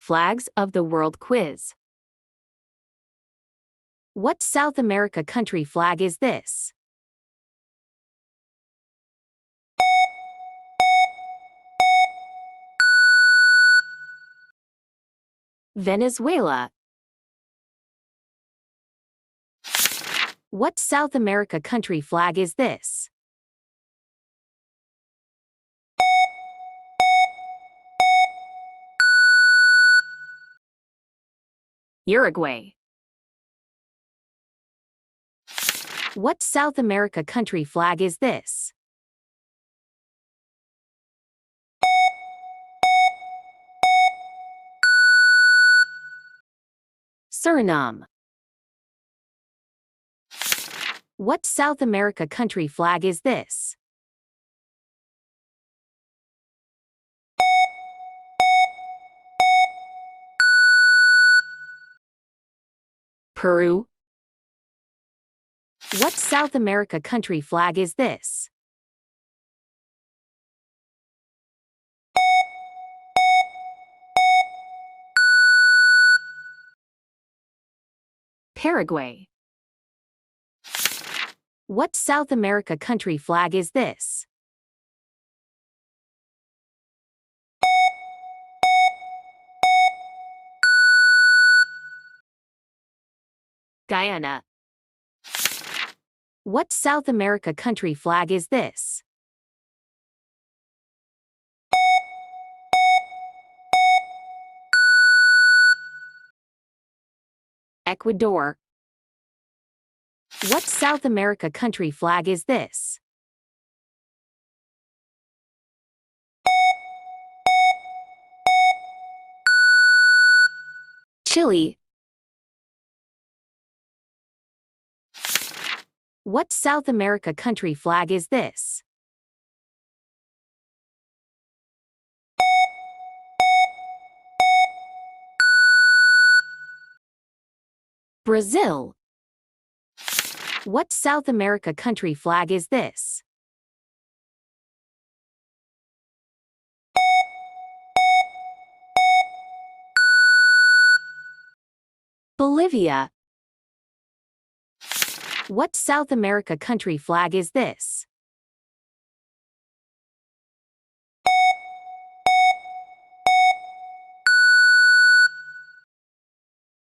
Flags of the World quiz. What South America country flag is this? Venezuela. What South America country flag is this? Uruguay. What South America country flag is this? Suriname. What South America country flag is this? Peru. What South America country flag is this? Paraguay. What South America country flag is this? Guyana. What South America country flag is this? Ecuador. What South America country flag is this? Chile. What South America country flag is this? Brazil. What South America country flag is this? Bolivia. What South America country flag is this?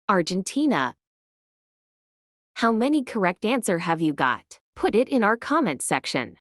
Argentina. How many correct answer have you got? Put it in our comment section.